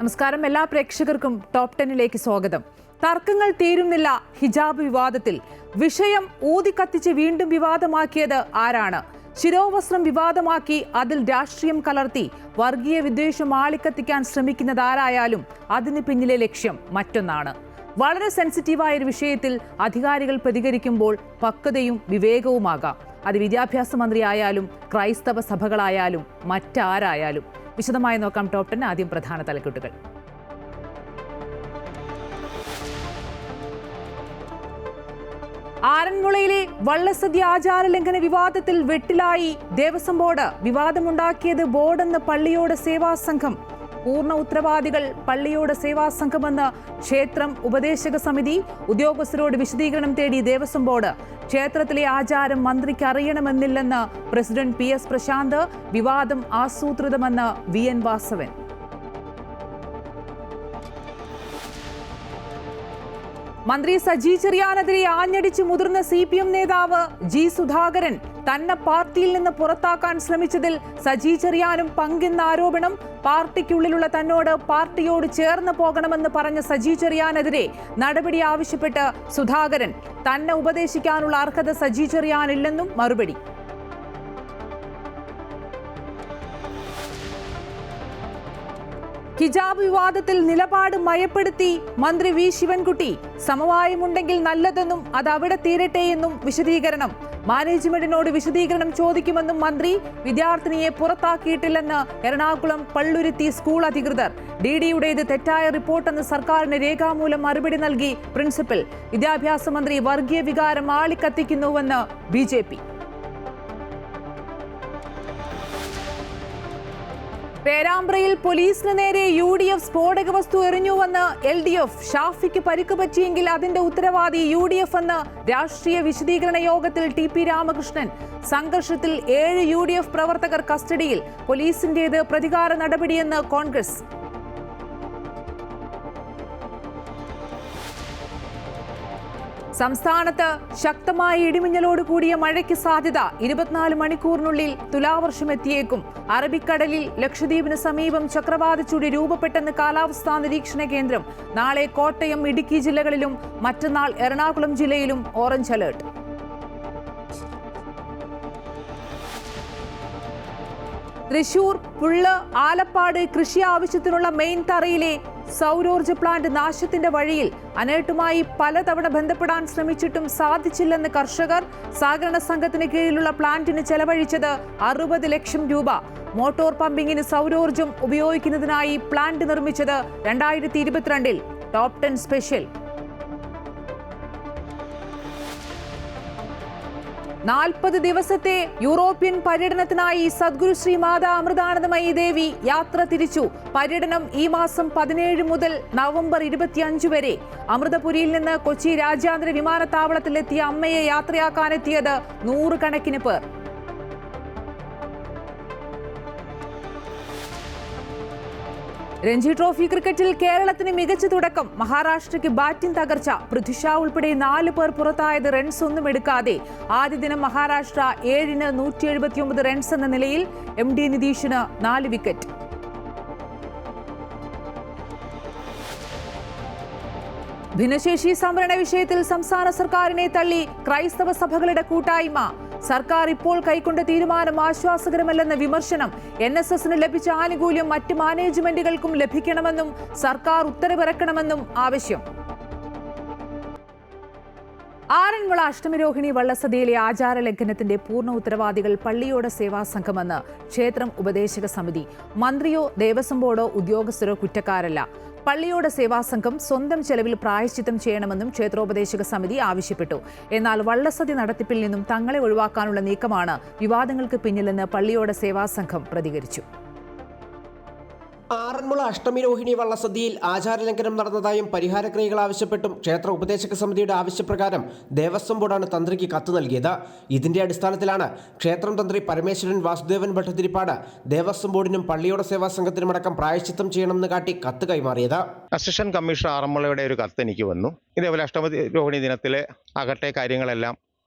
നമസ്കാരം. എല്ലാ പ്രേക്ഷകർക്കും ടോപ്പ് 10ലേക്ക് സ്വാഗതം. തർക്കങ്ങൾ തീരുന്നില്ല ഹിജാബ് വിവാദത്തിൽ. വിഷയം ഊതിക്കത്തിച്ച് വീണ്ടും വിവാദമാക്കിയത് ആരാണ്? ശിരോവസ്ത്രം വിവാദമാക്കി അതിൽ രാഷ്ട്രീയം കലർത്തി വർഗീയ വിദ്വേഷം ആളിക്കത്തിക്കാൻ ശ്രമിക്കുന്നത് ആരായാലും അതിന് പിന്നിലെ ലക്ഷ്യം മറ്റൊന്നാണ്. വളരെ സെൻസിറ്റീവായ ഒരു വിഷയത്തിൽ അധികാരികൾ പ്രതികരിക്കുമ്പോൾ പക്വതയും വിവേകവുമാകാം. അത് വിദ്യാഭ്യാസ മന്ത്രിയായാലും ക്രൈസ്തവ സഭകളായാലും മറ്റാരായാലും. വിശദമായി നോക്കാം ടോപ്പ് 10. ആദ്യം പ്രധാന തലക്കെട്ടുകൾ. ആറന്മുളയിലെ വള്ളസദ്യ ആചാരലംഘന വിവാദത്തിൽ വെട്ടിലായി ദേവസ്വം ബോർഡ്. വിവാദമുണ്ടാക്കിയത് ബോർഡെന്ന് പള്ളിയോട് സേവാ സംഘം. പൂർണ്ണ ഉത്തരവാദികൾ പള്ളിയോട് സേവാ സംഘമെന്ന് ക്ഷേത്രം ഉപദേശക സമിതി. ഉദ്യോഗസ്ഥരോട് വിശദീകരണം തേടി ദേവസ്വം ബോർഡ്. ക്ഷേത്രത്തിലെ ആചാരം മന്ത്രിക്ക് അറിയണമെന്നില്ലെന്ന് പ്രസിഡന്റ് PS പ്രശാന്ത്. വിവാദം ആസൂത്രിതമെന്ന് VN വാസവൻ. മന്ത്രി സജി ചെറിയാനെതിരെ ആഞ്ഞടിച്ച് മുതിർന്ന CPM നേതാവ് G സുധാകരൻ. തന്നെ പാർട്ടിയിൽ നിന്ന് പുറത്താക്കാൻ ശ്രമിച്ചതിൽ സജി ചെറിയാനും പങ്കെന്ന ആരോപണം. പാർട്ടിക്കുള്ളിലുള്ള തന്നോട് പാർട്ടിയോട് ചേർന്ന് പോകണമെന്ന് പറഞ്ഞ സജി ചെറിയാനെതിരെ നടപടി ആവശ്യപ്പെട്ട് സുധാകരൻ. തന്നെ ഉപദേശിക്കാനുള്ള അർഹത സജി ചെറിയാനില്ലെന്നും മറുപടി. ഹിജാബ് വിവാദത്തിൽ നിലപാട് മയപ്പെടുത്തി മന്ത്രി V ശിവൻകുട്ടി. സമവായമുണ്ടെങ്കിൽ നല്ലതെന്നും അത് അവിടെ തീരട്ടെയെന്നും വിശദീകരണം. മാനേജ്മെന്റിനോട് വിശദീകരണം ചോദിക്കുമെന്നും മന്ത്രി. വിദ്യാർത്ഥിനിയെ പുറത്താക്കിയിട്ടില്ലെന്ന് എറണാകുളം പള്ളുരുത്തി സ്കൂൾ അധികൃതർ. DDയുടേത് തെറ്റായ റിപ്പോർട്ടെന്ന് സർക്കാരിന് രേഖാമൂലം മറുപടി നൽകി പ്രിൻസിപ്പൽ. വിദ്യാഭ്യാസ മന്ത്രി വർഗീയ വികാരം ആളിക്കത്തിക്കുന്നുവെന്ന് BJP. പേരാമ്പ്രയിൽ പോലീസിന് നേരെ UDF സ്ഫോടക വസ്തു എറിഞ്ഞുവെന്ന് LDF. ഷാഫിക്ക് പരിക്ക് പറ്റിയെങ്കിൽ അതിന്റെ ഉത്തരവാദി UDF എന്ന് രാഷ്ട്രീയ വിശദീകരണ യോഗത്തിൽ TP രാമകൃഷ്ണൻ. സംഘർഷത്തിൽ 7 UDF പ്രവർത്തകർ കസ്റ്റഡിയിൽ. പോലീസിന്റേത് പ്രതികാര നടപടിയെന്ന് കോൺഗ്രസ്. സംസ്ഥാനത്ത് ശക്തമായ ഇടിമിന്നലോട് കൂടിയ മഴയ്ക്ക് സാധ്യത. 24 മണിക്കൂറിനുള്ളിൽ തുലാവർഷമെത്തിയേക്കും. അറബിക്കടലിൽ ലക്ഷദ്വീപിന് സമീപം ചക്രവാത ചുഴി രൂപപ്പെട്ടെന്ന് കാലാവസ്ഥാ നിരീക്ഷണ കേന്ദ്രം. നാളെ കോട്ടയം, ഇടുക്കി ജില്ലകളിലും മറ്റന്നാൾ എറണാകുളം ജില്ലയിലും ഓറഞ്ച് അലേർട്ട്. തൃശൂർ പുള്ള് ആലപ്പാട് കൃഷി ആവശ്യത്തിനുള്ള മെയിൻ തറയിലെ സൗരോർജ്ജ പ്ലാന്റ് നാശത്തിന്റെ വഴിയിൽ. അനേട്ടുമായി പലതവണ ബന്ധപ്പെടാൻ ശ്രമിച്ചിട്ടും സാധിച്ചില്ലെന്ന് കർഷകർ. സഹകരണ സംഘത്തിന് കീഴിലുള്ള പ്ലാന്റിന് ചെലവഴിച്ചത് 60 ലക്ഷം രൂപ. മോട്ടോർ പമ്പിങ്ങിന് സൗരോർജ്ജം ഉപയോഗിക്കുന്നതിനായി പ്ലാന്റ് നിർമ്മിച്ചത് 2022. Top 10 special. 40 ദിവസത്തെ യൂറോപ്യൻ പര്യടനത്തിനായി സദ്ഗുരു ശ്രീ മാതാ അമൃതാനന്ദമയി ദേവി യാത്ര തിരിച്ചു. പര്യടനം ഈ മാസം 17 മുതൽ നവംബർ 25 വരെ. അമൃതപുരിയിൽ നിന്ന് കൊച്ചി രാജ്യാന്തര വിമാനത്താവളത്തിലെത്തിയ അമ്മയെ യാത്രയാക്കാനെത്തിയത് 100 കണക്കിന് പേർ. രഞ്ജി ട്രോഫി ക്രിക്കറ്റിൽ കേരളത്തിന് മികച്ച തുടക്കം. മഹാരാഷ്ട്രയ്ക്ക് ബാറ്റിംഗ് തകർച്ച. പൃഥ്വി ഷാ ഉൾപ്പെടെ 4 പേർ പുറത്തായത് റൺസ് ഒന്നും എടുക്കാതെ. ആദ്യ ദിനം മഹാരാഷ്ട്ര 7ന് 179 റൺസ് എന്ന നിലയിൽ. MD നിതീഷിന് 4 wicket. ഭിന്നശേഷി സംവരണ വിഷയത്തിൽ സംസ്ഥാന സർക്കാരിനെ തള്ളി ക്രൈസ്തവ സഭകളുടെ കൂട്ടായ്മ. സർക്കാർ ഇപ്പോൾ കൈക്കൊണ്ട തീരുമാനം ആശ്വാസകരമല്ലെന്ന വിമർശനം. NSSന് ലഭിച്ച ആനുകൂല്യം മറ്റ് മാനേജ്മെന്റുകൾക്കും ലഭിക്കണമെന്നും സർക്കാർ ഉത്തരവിറക്കണമെന്നും ആവശ്യം. ആറന്മുള അഷ്ടമിരോഹിണി വള്ളസദ്യയിലെ ആചാരലംഘനത്തിന്റെ പൂർണ്ണ ഉത്തരവാദികൾ പള്ളിയോട് സേവാ സംഘമെന്ന് ക്ഷേത്രം ഉപദേശക സമിതി. മന്ത്രിയോ ദേവസ്വം ബോർഡോ ഉദ്യോഗസ്ഥരോ കുറ്റക്കാരല്ല. പള്ളിയോട് സേവാ സംഘം സ്വന്തം ചെലവിൽ പ്രായശ്ചിത്തം ചെയ്യണമെന്നും ക്ഷേത്രോപദേശക സമിതി ആവശ്യപ്പെട്ടു. എന്നാൽ വള്ളസദ്യ നടത്തിപ്പിൽ നിന്നും തങ്ങളെ ഒഴിവാക്കാനുള്ള നീക്കമാണ് വിവാദങ്ങൾക്ക് പിന്നിലെന്ന് പള്ളിയോട് സേവാ സംഘം പ്രതികരിച്ചു. ആറന്മുള അഷ്ടമിരോഹിണി വള്ളസദ്യയിൽ ആചാരലംഘനം നടന്നതായും പരിഹാരക്രിയകൾ ആവശ്യപ്പെട്ടും ക്ഷേത്ര ഉപദേശക സമിതിയുടെ ആവശ്യപ്രകാരം ദേവസ്വം ബോർഡാണ് തന്ത്രിക്ക് കത്ത് നൽകിയത്. ഇതിന്റെ അടിസ്ഥാനത്തിലാണ് ക്ഷേത്രം തന്ത്രി പരമേശ്വരൻ വാസുദേവൻ ഭട്ടതിരിപ്പാട് ദേവസ്വം ബോർഡിനും പള്ളിയോട് സേവാ സംഘത്തിനുമടക്കം പ്രായശ്ചിത്തം ചെയ്യണമെന്ന് കാട്ടി കത്ത് കൈമാറിയത്. അസിസ്റ്റന്റ് കമ്മീഷണർ ആറന്മുളയുടെ ഒരു കത്ത് എനിക്ക് വന്നു. ഇതേപോലെ അഷ്ടമിരോഹിണി ദിനത്തിലെ അകട്ടെ കാര്യങ്ങളെല്ലാം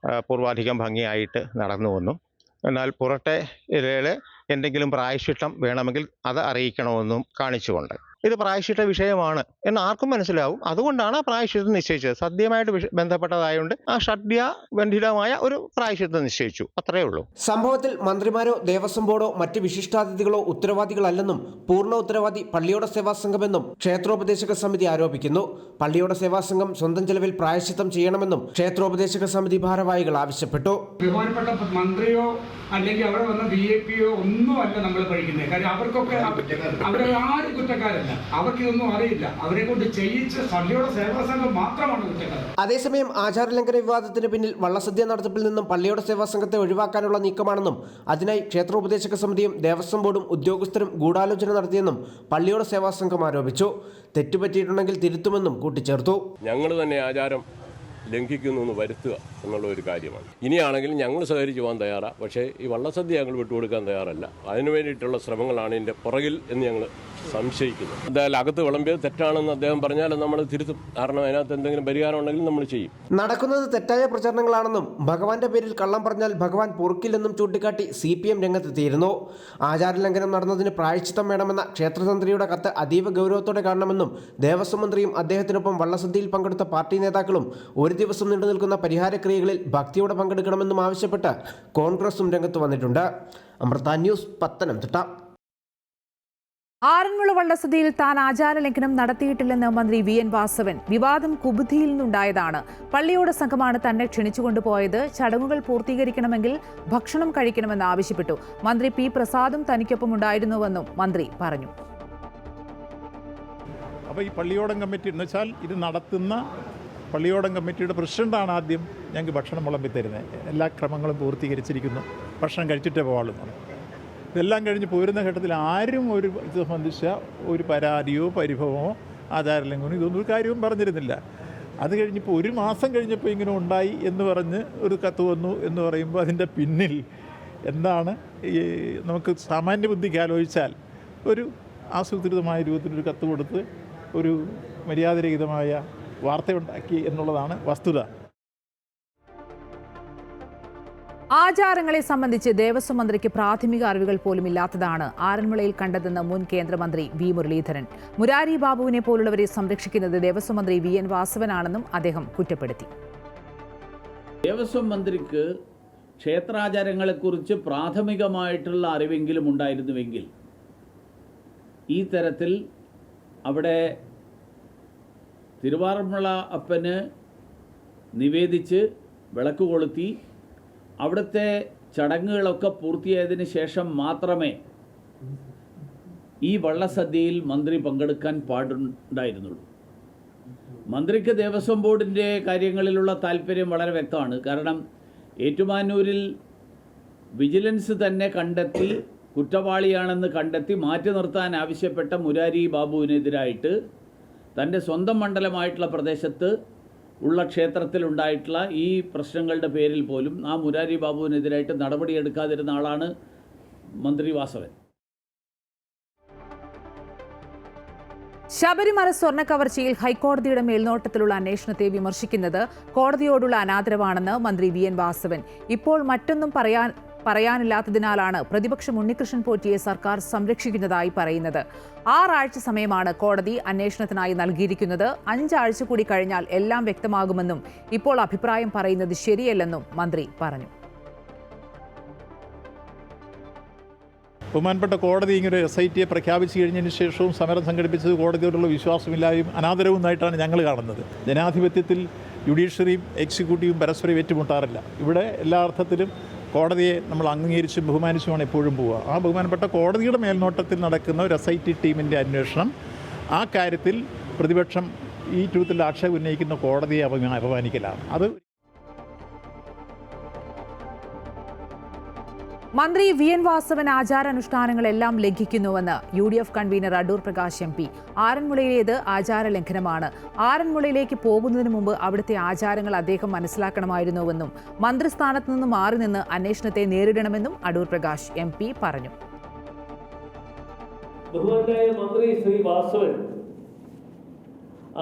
പൂർവാധികം ഭംഗിയായിട്ട് നടന്നു വന്നു. എന്നാൽ പുറത്തെ എന്തെങ്കിലും പ്രായശ്ചിത്തം വേണമെങ്കിൽ അത് അറിയിക്കണമെന്നും കാണിച്ചുകൊണ്ട് ഇത് പ്രായശ്ചിത്ത വിഷയമാണ് എന്ന് ആർക്കും മനസ്സിലാവും. അതുകൊണ്ടാണ് ആ പ്രായശ്ചിത്തം നിശ്ചയിച്ചത്. സദ്യയുമായിട്ട് ബന്ധപ്പെട്ടതായതുകൊണ്ട് ആ സദ്യ ബന്ധിതമായ ഒരു പ്രായശ്ചിത്തം നിശ്ചയിച്ചു, അത്രയേ ഉള്ളൂ. സംഭവത്തിൽ മന്ത്രിമാരോ ദേവസ്വം ബോർഡോ മറ്റ് വിശിഷ്ടാതിഥികളോ ഉത്തരവാദികളല്ലെന്നും പൂർണ്ണ ഉത്തരവാദി പള്ളിയോട സേവാ സംഘമെന്നും ക്ഷേത്രോപദേശക സമിതി ആരോപിക്കുന്നു. പള്ളിയോട സേവാ സംഘം സ്വന്തം ചെലവിൽ പ്രായശ്ചിത്തം ചെയ്യണമെന്നും ക്ഷേത്രോപദേശക സമിതി ഭാരവാഹികൾ ആവശ്യപ്പെട്ടു. ബഹുമാനപ്പെട്ട മന്ത്രിയോ അല്ലെങ്കിൽ അവിടെ വന്ന VIP-യോ ഒന്നുമല്ല നമ്മൾ കഴിക്കുന്നത്. കാര്യം അവർക്കൊക്കെ അവരെ ആരും കുറ്റക്കാരല്ല, അവർക്ക് ഇതൊന്നും അറിയില്ല. അവരെ കൊണ്ട് ചെയ്യിച്ച പള്ളിയോട സേവാ സംഘം മാത്രമാണ് കുറ്റക്കാരൻ. അതേസമയം ആചാരലംഘന വിവാദത്തിന് പിന്നിൽ വള്ളസദ്യ നടത്തിപ്പിൽ നിന്നും പള്ളിയോട സേവാ സംഘത്തെ ഒഴിവാക്കാനുള്ള നീക്കമാണെന്നും അതിനായി ക്ഷേത്രോപദേശക സമിതിയും ദേവസ്വം ബോർഡും ഉദ്യോഗസ്ഥരും ഗൂഢാലോചന നടത്തിയെന്നും പള്ളിയോട സേവാ സംഘം ആരോപിച്ചു. തെറ്റുപറ്റിയിട്ടുണ്ടെങ്കിൽ തിരുത്തുമെന്നും കൂട്ടിച്ചേർത്തു. ഞങ്ങൾ തന്നെ ആചാരം ലംഘിക്കുന്നു എന്ന് വരുത്തുക എന്നുള്ള ഒരു കാര്യമാണ്. ഇനിയാണെങ്കിൽ ഞങ്ങൾ സഹകരിച്ച് പോകാൻ തയ്യാറാണ്. പക്ഷേ ഈ വള്ളസദ്യ ഞങ്ങൾ വിട്ടുകൊടുക്കാൻ തയ്യാറല്ല. അതിനു വേണ്ടിയിട്ടുള്ള ശ്രമങ്ങളാണ് ഇതിൻ്റെ പുറകിൽ എന്ന് ഞങ്ങൾ സംശയിക്കുന്നു. എന്തായാലും അകത്ത് വിളമ്പിയത് തെറ്റാണെന്ന് അദ്ദേഹം പറഞ്ഞാൽ നമ്മൾ തിരുത്തും. കാരണം അതിനകത്ത് എന്തെങ്കിലും പരിഹാരം ഉണ്ടെങ്കിൽ നമ്മൾ ചെയ്യും. നടക്കുന്നത് തെറ്റായ പ്രചരണങ്ങളാണെന്നും ഭഗവാന്റെ പേരിൽ കള്ളം പറഞ്ഞാൽ ഭഗവാൻ പൊറുക്കില്ലെന്നും ചൂണ്ടിക്കാട്ടി CPM രംഗത്തെത്തിയിരുന്നു. ആചാരലംഘനം നടന്നതിന് പ്രായശ്ചിത്തം വേണമെന്ന ക്ഷേത്രതന്ത്രിയുടെ കത്ത് അതീവ ഗൗരവത്തോടെ കാണണമെന്നും ദേവസ്വം മന്ത്രിയും അദ്ദേഹത്തിനൊപ്പം വള്ളസദ്യയിൽ പങ്കെടുത്ത പാർട്ടി നേതാക്കളും ഒരു ദിവസം നീണ്ടു നിൽക്കുന്ന പരിഹാരക്രിയകളിൽ ഭക്തിയോടെ പങ്കെടുക്കണമെന്നും ആവശ്യപ്പെട്ട് കോൺഗ്രസും രംഗത്ത് വന്നിട്ടുണ്ട്. അമൃത ന്യൂസ്, പത്തനംതിട്ട. ആറന്മുള വള്ളസദ്യയിൽ താൻ ആചാരലംഘനം നടത്തിയിട്ടില്ലെന്ന് മന്ത്രി VN വാസവൻ. വിവാദം കുബുദ്ധിയിൽ നിന്നുണ്ടായതാണ്. പള്ളിയോട സംഘമാണ് തന്നെ ക്ഷണിച്ചുകൊണ്ടുപോയത്. ചടങ്ങുകൾ പൂർത്തീകരിക്കണമെങ്കിൽ ഭക്ഷണം കഴിക്കണമെന്ന് ആവശ്യപ്പെട്ടു. മന്ത്രി P പ്രസാദും തനിക്കൊപ്പം ഉണ്ടായിരുന്നുവെന്നും മന്ത്രി പറഞ്ഞു. അപ്പോൾ ഈ പള്ളിയോടം കമ്മിറ്റി എന്ന് വെച്ചാൽ ഇത് നടത്തുന്ന പള്ളിയോടം കമ്മിറ്റിയുടെ പ്രസിഡൻ്റാണ് ആദ്യം ഞങ്ങൾക്ക് ഭക്ഷണം വിളമ്പി തരുന്നത്. എല്ലാ ക്രമങ്ങളും പൂർത്തീകരിച്ചിരിക്കുന്നു, ഭക്ഷണം കഴിച്ചിട്ടേ പോകാവുള്ളൂ. ഇതെല്ലാം കഴിഞ്ഞ് പോരുന്ന ഘട്ടത്തിൽ ആരും ഒരു ഇത് സംബന്ധിച്ച ഒരു പരാതിയോ പരിഭവമോ ആചാരലംഘനമോ ഇതൊന്നും ഒരു കാര്യവും പറഞ്ഞിരുന്നില്ല. അത് കഴിഞ്ഞപ്പോൾ ഒരു മാസം കഴിഞ്ഞപ്പോൾ ഇങ്ങനെ ഉണ്ടായി എന്ന് പറഞ്ഞ് ഒരു കത്ത് വന്നു എന്ന് പറയുമ്പോൾ അതിൻ്റെ പിന്നിൽ എന്താണ് ഈ നമുക്ക് സാമാന്യ ബുദ്ധിക്ക് ആലോചിച്ചാൽ ഒരു ആസൂത്രിതമായ രൂപത്തിലൊരു കത്ത് കൊടുത്ത് ഒരു മര്യാദരഹിതമായ വാർത്തയുണ്ടാക്കി എന്നുള്ളതാണ് വസ്തുത. ആചാരങ്ങളെ സംബന്ധിച്ച് ദേവസ്വം മന്ത്രിക്ക് പ്രാഥമിക അറിവുകൾ പോലും ഇല്ലാത്തതാണ് ആറന്മുളയിൽ കണ്ടതെന്ന് മുൻ കേന്ദ്രമന്ത്രി V മുരളീധരൻ. മുരാരി ബാബുവിനെ പോലുള്ളവരെ സംരക്ഷിക്കുന്നത് ദേവസ്വം മന്ത്രി VN വാസവനാണെന്നും അദ്ദേഹം കുറ്റപ്പെടുത്തി. ദേവസ്വം മന്ത്രിക്ക് ക്ഷേത്രാചാരങ്ങളെക്കുറിച്ച് പ്രാഥമികമായിട്ടുള്ള അറിവെങ്കിലും ഉണ്ടായിരുന്നുവെങ്കിൽ ഈ തരത്തിൽ അവിടെ തിരുവാറന്മുള അപ്പന് നിവേദിച്ച് വിളക്ക് കൊളുത്തി അവിടുത്തെ ചടങ്ങുകളൊക്കെ പൂർത്തിയായതിന് ശേഷം മാത്രമേ ഈ വള്ളസദ്യയിൽ മന്ത്രി പങ്കെടുക്കാൻ പാടുണ്ടായിരുന്നുള്ളൂ. മന്ത്രിക്ക് ദേവസ്വം ബോർഡിൻ്റെ കാര്യങ്ങളിലുള്ള താല്പര്യം വളരെ വ്യക്തമാണ്. കാരണം ഏറ്റുമാനൂരിൽ വിജിലൻസ് തന്നെ കണ്ടെത്തി കുറ്റവാളിയാണെന്ന് കണ്ടെത്തി മാറ്റി നിർത്താൻ ആവശ്യപ്പെട്ട മുരാരി ബാബുവിനെതിരായിട്ട് തൻ്റെ സ്വന്തം മണ്ഡലമായിട്ടുള്ള പ്രദേശത്ത് ഉള്ള ക്ഷേത്രത്തിലുണ്ടായിട്ടുള്ള ഈ പ്രശ്നങ്ങളുടെ പേരിൽ പോലും ആ മുരാരി ബാബുവിനെതിരായിട്ട് നടപടിയെടുക്കാതിരുന്ന ആളാണ് മന്ത്രി വാസവൻ. ശബരിമല സ്വർണ്ണ കവർച്ചയിൽ ഹൈക്കോടതിയുടെ മേൽനോട്ടത്തിലുള്ള അന്വേഷണത്തെ വിമർശിക്കുന്നത് കോടതിയോടുള്ള അനാദരവാണെന്ന് മന്ത്രി VN വാസവൻ. ഇപ്പോൾ മറ്റൊന്നും പറയാനില്ലാത്തതിനാലാണ് പ്രതിപക്ഷം ഉണ്ണികൃഷ്ണൻ പോറ്റിയെ സർക്കാർ സംരക്ഷിക്കുന്നതായി പറയുന്നത്. 6 ആഴ്ച സമയമാണ് കോടതി അന്വേഷണത്തിനായി നൽകിയിരിക്കുന്നത്. 5 ആഴ്ച കൂടി കഴിഞ്ഞാൽ എല്ലാം വ്യക്തമാകുമെന്നും ഇപ്പോൾ അഭിപ്രായം പറയുന്നത് ശരിയല്ലെന്നും മന്ത്രി പറഞ്ഞു. ബഹുമാനപ്പെട്ട കോടതി ഇങ്ങനെ SIT പ്രഖ്യാപിച്ചു കഴിഞ്ഞതിന് ശേഷവും സമരം സംഘടിപ്പിച്ചത് കോടതിയോടുള്ള വിശ്വാസമില്ലായ്മയും അനാദരവുമായിട്ടാണ് ഞങ്ങൾ കാണുന്നത്. ജനാധിപത്യത്തിൽ ജുഡീഷ്യറിയും എക്സിക്യൂട്ടീവും പരസ്പരം ഏറ്റുമുട്ടാറില്ല. ഇവിടെ എല്ലാ അർത്ഥത്തിലും കോടതിയെ നമ്മൾ അംഗീകരിച്ചും ബഹുമാനിച്ചുമാണ് എപ്പോഴും പോവുക. ആ ബഹുമാനപ്പെട്ട കോടതിയുടെ മേൽനോട്ടത്തിൽ നടക്കുന്ന ഒരു SIT ടീമിൻ്റെ അന്വേഷണം ആ കാര്യത്തിൽ പ്രതിപക്ഷം ഈ രൂപത്തിൽ ആക്ഷേപം ഉന്നയിക്കുന്ന കോടതിയെ അപമാനിക്കലാണ്. അത് മന്ത്രി VN വാസവൻ ആചാരാനുഷ്ഠാനങ്ങളെല്ലാം ലംഘിക്കുന്നുവെന്ന് UDF convenor Adoor Prakash MP. ആറന്മുളയിലേത് ആചാരലംഘനമാണ്. ആറന്മുളയിലേക്ക് പോകുന്നതിന് മുമ്പ് അവിടുത്തെ ആചാരങ്ങൾ അദ്ദേഹം മനസ്സിലാക്കണമായിരുന്നുവെന്നും മന്ത്രിസ്ഥാനത്ത് നിന്ന് മാറി നിന്ന് അന്വേഷണത്തെ നേരിടണമെന്നും അടൂർ പ്രകാശ് MP പറഞ്ഞു. ബഹുമാനായ മന്ത്രി ശ്രീ വാസവൻ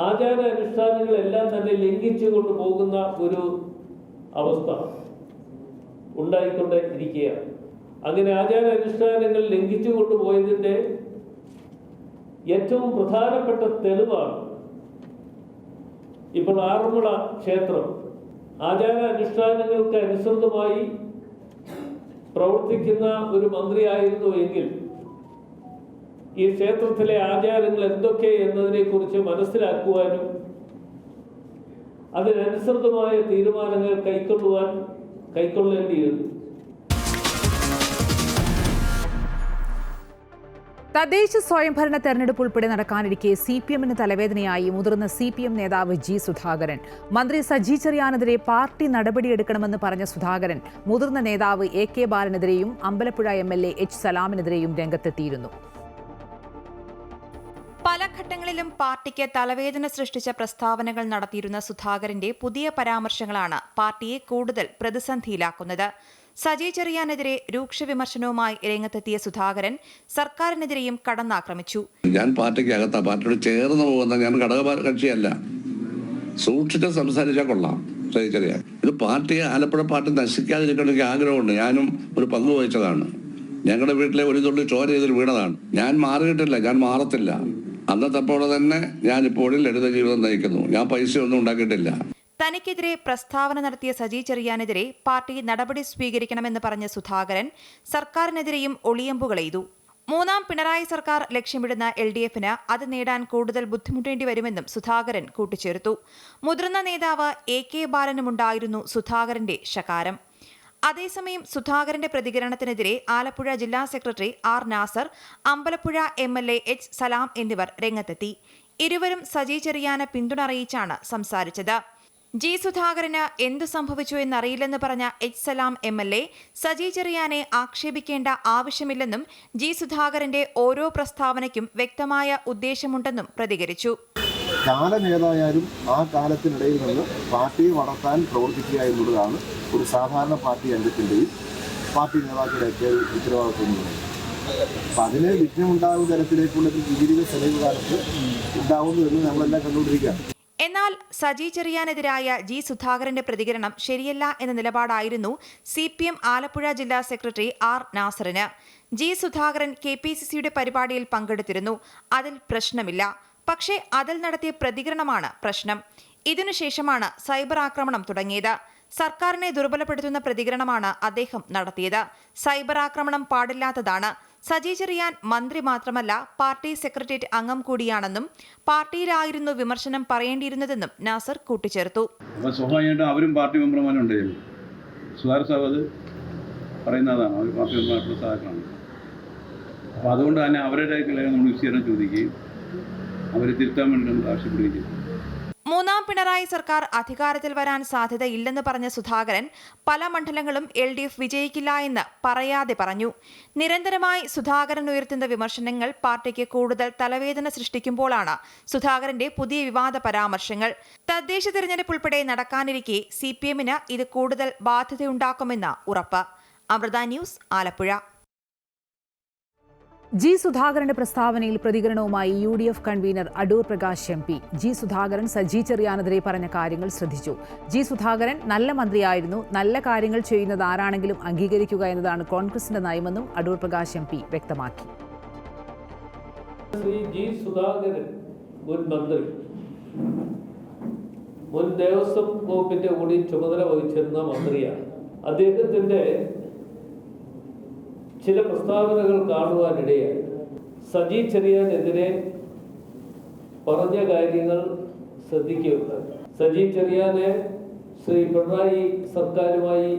ആചാരാനുഷ്ഠാനങ്ങളെല്ലാം തന്നെ ലംഘിച്ചുകൊണ്ട് പോകുന്ന ഒരു അവസ്ഥ ഉണ്ടായിക്കൊണ്ടിരിക്കുകയാണ്. അങ്ങനെ ആചാരാനുഷ്ഠാനങ്ങൾ ലംഘിച്ചു കൊണ്ടുപോയതിൻ്റെ ഏറ്റവും പ്രധാനപ്പെട്ട തെളിവാണ് ഇപ്പോൾ ആറന്മുള ക്ഷേത്രം. ആചാരാനുഷ്ഠാനങ്ങൾക്ക് അനുസൃതമായി പ്രവർത്തിക്കുന്ന ഒരു മന്ത്രിയായിരുന്നു എങ്കിൽ ഈ ക്ഷേത്രത്തിലെ ആചാരങ്ങൾ എന്തൊക്കെ എന്നതിനെക്കുറിച്ച് മനസ്സിലാക്കുവാനും അതിനനുസൃതമായ തീരുമാനങ്ങൾ കൈക്കൊള്ളേണ്ടിയിരുന്നു. തദ്ദേശ സ്വയംഭരണ തെരഞ്ഞെടുപ്പ് ഉൾപ്പെടെ നടക്കാനിരിക്കെ CPM-ന് തലവേദനയായി മുതിർന്ന CPM നേതാവ് G. സുധാകരൻ. മന്ത്രി സജി ചെറിയാനെതിരെ പാർട്ടി നടപടിയെടുക്കണമെന്ന് പറഞ്ഞ സുധാകരൻ മുതിർന്ന നേതാവ് AK ബാലനെതിരെയും അമ്പലപ്പുഴ MLA H. സലാമിനെതിരെയും രംഗത്തെത്തിയിരുന്നു. പല ഘട്ടങ്ങളിലും പാർട്ടിക്ക് തലവേദന സൃഷ്ടിച്ച പ്രസ്താവനകൾ നടത്തിയിരുന്ന സുധാകരന്റെ പുതിയ പരാമർശങ്ങളാണ് പാർട്ടിയെ കൂടുതൽ പ്രതിസന്ധിയിലാക്കുന്നത്. സജി ചെറിയാനെതിരെ രൂക്ഷ വിമർശനവുമായി രംഗത്തെത്തിയ സുധാകരൻ സർക്കാരിനെതിരെയും കടന്നാക്രമിച്ചു. ഞാൻ പാർട്ടിക്കകത്ത പാർട്ടിയോട് ചേർന്ന് പോകുന്ന ഞാൻ ഘടക കക്ഷിയല്ല. സൂക്ഷിച്ച് സംസാരിച്ചാൽ കൊള്ളാം. സജി ചെറിയാൻ ഇത് പാർട്ടിയെ ആലപ്പുഴ പാർട്ടി നശിക്കാതിരിക്കണമെങ്കിൽ ആഗ്രഹമുണ്ട്. ഞാനും ഒരു പങ്ക് വഹിച്ചതാണ്. ഞങ്ങളുടെ വീട്ടിലെ ഒരു തുള്ളി ചോര ചെയ്തൊരു വീണതാണ്. ഞാൻ മാറിയിട്ടില്ല, ഞാൻ മാറത്തില്ല. അന്നത്തെ പോലെ തന്നെ ഞാനിപ്പോഴും ലളിത ജീവിതം നയിക്കുന്നു. ഞാൻ പൈസയൊന്നും ഉണ്ടാക്കിയിട്ടില്ല. തനിക്കെതിരെ പ്രസ്താവന നടത്തിയ സജി ചെറിയാനെതിരെ പാർട്ടി നടപടി സ്വീകരിക്കണമെന്ന് പറഞ്ഞ സുധാകരൻ സർക്കാരിനെതിരെയും ഒളിയമ്പുകളെയ്തു. മൂന്നാം പിണറായി സർക്കാർ ലക്ഷ്യമിടുന്ന LDF-ന് അത് നേടാൻ കൂടുതൽ ബുദ്ധിമുട്ടേണ്ടി വരുമെന്നും സുധാകരൻ കൂട്ടിച്ചേർത്തു. മുതിർന്ന നേതാവ് AK ബാലനുമുണ്ടായിരുന്നു സുധാകരന്റെ ശകാരം. അതേസമയം സുധാകരന്റെ പ്രതികരണത്തിനെതിരെ ആലപ്പുഴ ജില്ലാ secretary R. Nasar, Ambalappuzha MLA H. Salam എന്നിവർ രംഗത്തെത്തി. ഇരുവരും സജി ചെറിയാന് പിന്തുണ അറിയിച്ചാണ് സംസാരിച്ചത്. G. സുധാകരന് എന്തു സംഭവിച്ചു എന്നറിയില്ലെന്ന് പറഞ്ഞ H. സലാം MLA സജി ചെറിയാനെ ആക്ഷേപിക്കേണ്ട ആവശ്യമില്ലെന്നും G. സുധാകരന്റെ ഓരോ പ്രസ്താവനയ്ക്കും വ്യക്തമായ ഉദ്ദേശമുണ്ടെന്നും പ്രതികരിച്ചു. കാലം ഏതായാലും ആ കാലത്തിനിടയിൽ നിന്ന് പാർട്ടിയെ വളർത്താൻ പ്രവർത്തിക്കുക എന്നുള്ളതാണ് ഒരു സാധാരണ പാർട്ടി അംഗത്തിൻ്റെയും പാർട്ടി നേതാക്കളുടെയൊക്കെ ഉത്തരവാദിത്വം എന്ന് പറയുന്നത്. അപ്പം അതിന് വിഘ്നമുണ്ടാകുന്ന തരത്തിലേക്കുള്ള ജീവിത ചെലവ് കാലത്ത് ഉണ്ടാവുന്നു എന്ന് നമ്മളെല്ലാം കണ്ടുകൊണ്ടിരിക്കുക. എന്നാൽ സജി ചെറിയാനെതിരായ G. സുധാകരന്റെ പ്രതികരണം ശരിയല്ല എന്ന നിലപാടായിരുന്നു CPM ആലപ്പുഴ ജില്ലാ സെക്രട്ടറി R. നാസറിന്. G. സുധാകരൻ KPCCയുടെ പരിപാടിയിൽ പങ്കെടുത്തിരുന്നു. അതിൽ പ്രശ്നമില്ല. പക്ഷേ അതിൽ നടത്തിയ പ്രതികരണമാണ് പ്രശ്നം. ഇതിനുശേഷമാണ് സൈബർ ആക്രമണം തുടങ്ങിയത്. സർക്കാരിനെ ദുർബലപ്പെടുത്തുന്ന പ്രതികരണമാണ് അദ്ദേഹം നടത്തിയത്. സൈബർ ആക്രമണം പാടില്ലാത്തതാണ്. സജി ചെറിയാൻ മന്ത്രി മാത്രമല്ല പാർട്ടി സെക്രട്ടേറിയറ്റ് അംഗം കൂടിയാണെന്നും പാർട്ടിയിലായിരുന്നു വിമർശനം പറയേണ്ടിയിരുന്നതെന്നും നാസർ കൂട്ടിച്ചേർത്തു. സ്വാഭാവികമായിട്ടും അവരും പാർട്ടി മെമ്പർമാരുണ്ട്. സുധാകർ സാബ് അത് പറയുന്നതാണ്, അവർ പാർട്ടി മെമ്പർമാരുടെ സഹായമാണ്. അപ്പോൾ അതുകൊണ്ട് തന്നെ അവരുടെ നമ്മൾ വിശദീകരണം ചോദിക്കുകയും അവരെ തിരുത്താൻ വേണ്ടി നമ്മൾ ആവശ്യപ്പെടുകയും ചെയ്തു. മൂന്നാം പിണറായി സർക്കാർ അധികാരത്തിൽ വരാൻ സാധ്യതയില്ലെന്ന് പറഞ്ഞ സുധാകരൻ പല മണ്ഡലങ്ങളും LDF വിജയിക്കില്ല എന്ന് പറയാതെ പറഞ്ഞു. നിരന്തരമായി സുധാകരൻ ഉയർത്തുന്ന വിമർശനങ്ങൾ പാർട്ടിക്ക് കൂടുതൽ തലവേദന സൃഷ്ടിക്കുമ്പോഴാണ് സുധാകരന്റെ പുതിയ വിവാദ പരാമർശങ്ങൾ. തദ്ദേശ തിരഞ്ഞെടുപ്പ് ഉൾപ്പെടെ നടക്കാനിരിക്കെ CPM-ന് ഇത് കൂടുതൽ ബാധ്യതയുണ്ടാക്കുമെന്ന ഉറപ്പ്. അമൃത ന്യൂസ്, ആലപ്പുഴ. G. സുധാകരന്റെ പ്രസ്താവനയിൽ പ്രതികരണവുമായി UDF convenor Adoor Prakash MP. G. Sudhakaran Saji ചെറിയാനെതിരെ പറഞ്ഞ കാര്യങ്ങൾ ശ്രദ്ധിച്ചു. G. സുധാകരൻ നല്ല മന്ത്രിയായിരുന്നു. നല്ല കാര്യങ്ങൾ ചെയ്യുന്നത് ആരാണെങ്കിലും അംഗീകരിക്കുക എന്നതാണ് കോൺഗ്രസിന്റെ നയമെന്നും അടൂർ പ്രകാശ് MP വ്യക്തമാക്കി. ശ്രീ G. സുധാകരൻ മുൻ മന്ത്രി, മുൻ ദേവസ്വം വകുപ്പിന്റെ കൂടി ചുമതല വഹിച്ചിരുന്ന മന്ത്രിയാണ്. അദ്ദേഹത്തിന്റെ ചില പ്രസ്താവനകൾ കാണുവാനിടയായി. സജി ചെറിയാനെതിരെ പറഞ്ഞ കാര്യങ്ങൾ ശ്രദ്ധിക്കുക. സജി ചെറിയാനെ ശ്രീ പിണറായി സർക്കാരുമായി